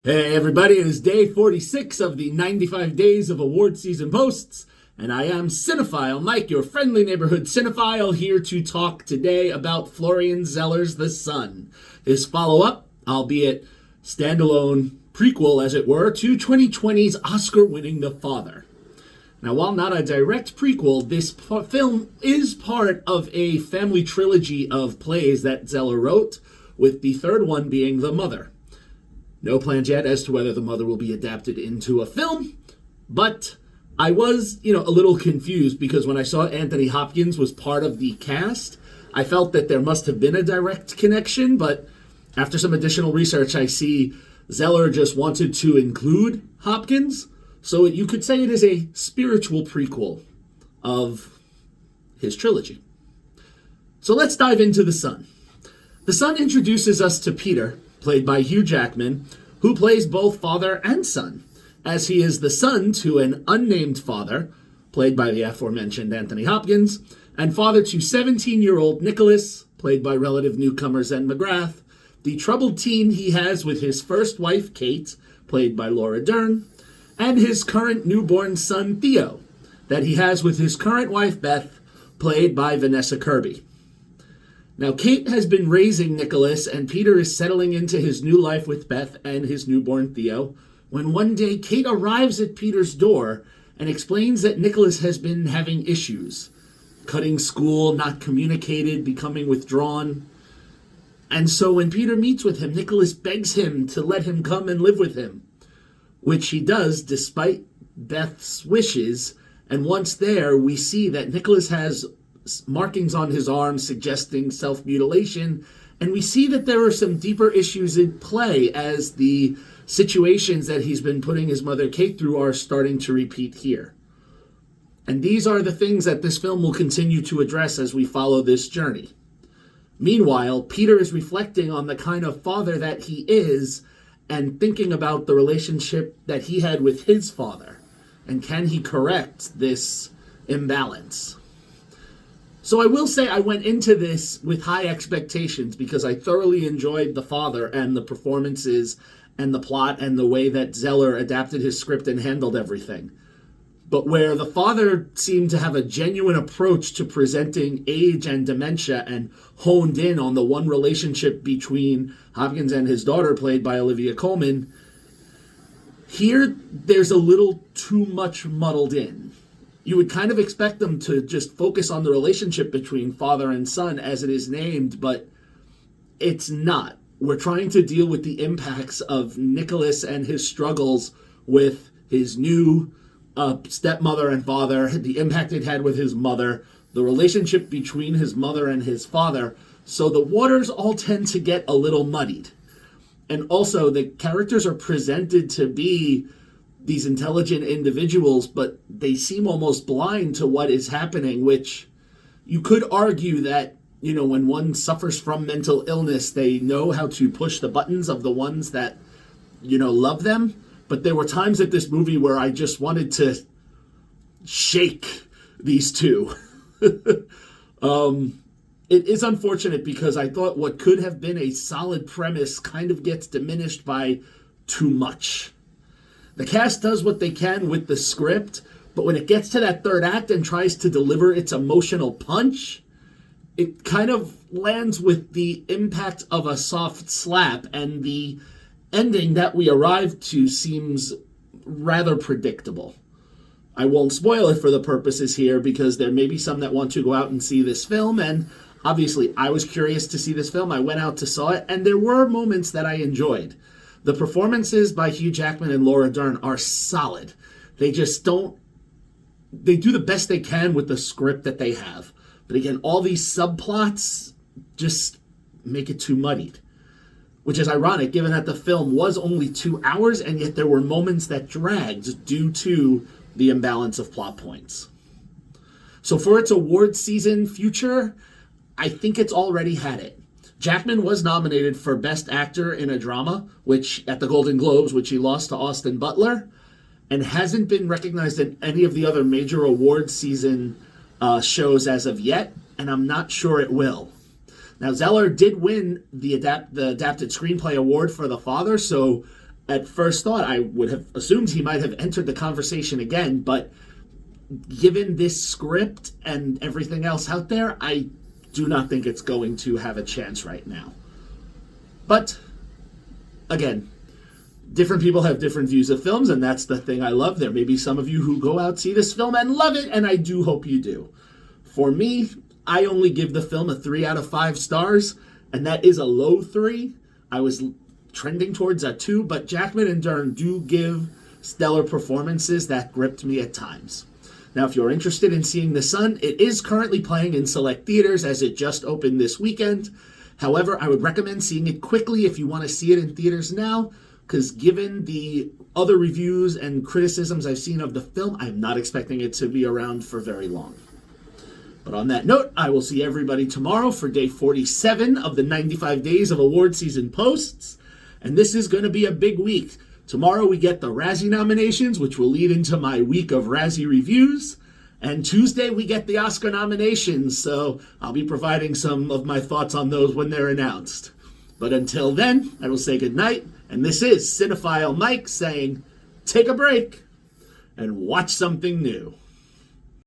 Hey everybody, it is day 46 of the 95 Days of Award Season Posts, and I am Cinephile Mike, your friendly neighborhood cinephile, here to talk today about Florian Zeller's The Son, his follow-up, albeit standalone prequel, as it were, to 2020's Oscar-winning The Father. Now, while not a direct prequel, this film is part of a family trilogy of plays that Zeller wrote, with the third one being The Mother. No plans yet as to whether The Mother will be adapted into a film, but I was, a little confused because when I saw Anthony Hopkins was part of the cast, I felt that there must have been a direct connection, but after some additional research, I see Zeller just wanted to include Hopkins, so you could say it is a spiritual prequel of his trilogy. So let's dive into The Son. The Son introduces us to Peter, played by Hugh Jackman, who plays both father and son, as he is the son to an unnamed father, played by the aforementioned Anthony Hopkins, and father to 17-year-old Nicholas, played by relative newcomer Zen McGrath, the troubled teen he has with his first wife, Kate, played by Laura Dern, and his current newborn son, Theo, that he has with his current wife, Beth, played by Vanessa Kirby. Now, Kate has been raising Nicholas, and Peter is settling into his new life with Beth and his newborn Theo, when one day Kate arrives at Peter's door and explains that Nicholas has been having issues, cutting school, not communicated, becoming withdrawn. And so when Peter meets with him, Nicholas begs him to let him come and live with him, which he does despite Beth's wishes. And once there, we see that Nicholas has markings on his arm suggesting self-mutilation, and we see that there are some deeper issues in play as the situations that he's been putting his mother Kate through are starting to repeat here. And these are the things that this film will continue to address as we follow this journey. Meanwhile, Peter is reflecting on the kind of father that he is and thinking about the relationship that he had with his father, and can he correct this imbalance? So I will say I went into this with high expectations because I thoroughly enjoyed The Father and the performances and the plot and the way that Zeller adapted his script and handled everything. But where The Father seemed to have a genuine approach to presenting age and dementia and honed in on the one relationship between Hopkins and his daughter, played by Olivia Colman, here there's a little too much muddled in. You would kind of expect them to just focus on the relationship between father and son as it is named, but it's not. We're trying to deal with the impacts of Nicholas and his struggles with his new stepmother and father, the impact it had with his mother, the relationship between his mother and his father. So the waters all tend to get a little muddied. And also the characters are presented to be these intelligent individuals, but they seem almost blind to what is happening, which you could argue that, when one suffers from mental illness, they know how to push the buttons of the ones that, love them. But there were times at this movie where I just wanted to shake these two. It is unfortunate because I thought what could have been a solid premise kind of gets diminished by too much. The cast does what they can with the script, but when it gets to that third act and tries to deliver its emotional punch, it kind of lands with the impact of a soft slap, and the ending that we arrived to seems rather predictable. I won't spoil it for the purposes here because there may be some that want to go out and see this film, and obviously I was curious to see this film. I went out to saw it, and there were moments that I enjoyed. The performances by Hugh Jackman and Laura Dern are solid. They do the best they can with the script that they have. But again, all these subplots just make it too muddied, which is ironic given that the film was only 2 hours and yet there were moments that dragged due to the imbalance of plot points. So for its award season future, I think it's already had it. Jackman was nominated for Best Actor in a Drama, which at the Golden Globes, which he lost to Austin Butler, and hasn't been recognized in any of the other major award season shows as of yet, and I'm not sure it will. Now, Zeller did win the adapted screenplay award for The Father, so At first thought, I would have assumed he might have entered the conversation again, but given this script and everything else out there, I do not think it's going to have a chance right now. But, again, different people have different views of films, and that's the thing I love. There may be some of you who go out, see this film, and love it, and I do hope you do. For me, I only give the film a 3 out of 5 stars, and that is a low 3. I was trending towards a 2, but Jackman and Dern do give stellar performances that gripped me at times. Now, if you're interested in seeing The Son, it is currently playing in select theaters as it just opened this weekend. However, I would recommend seeing it quickly if you want to see it in theaters now, because given the other reviews and criticisms I've seen of the film, I'm not expecting it to be around for very long. But on that note, I will see everybody tomorrow for day 47 of the 95 Days of Award Season Posts. And this is going to be a big week. Tomorrow we get the Razzie nominations, which will lead into my week of Razzie reviews. And Tuesday we get the Oscar nominations, so I'll be providing some of my thoughts on those when they're announced. But until then, I will say goodnight, and this is Cinephile Mike saying, take a break and watch something new.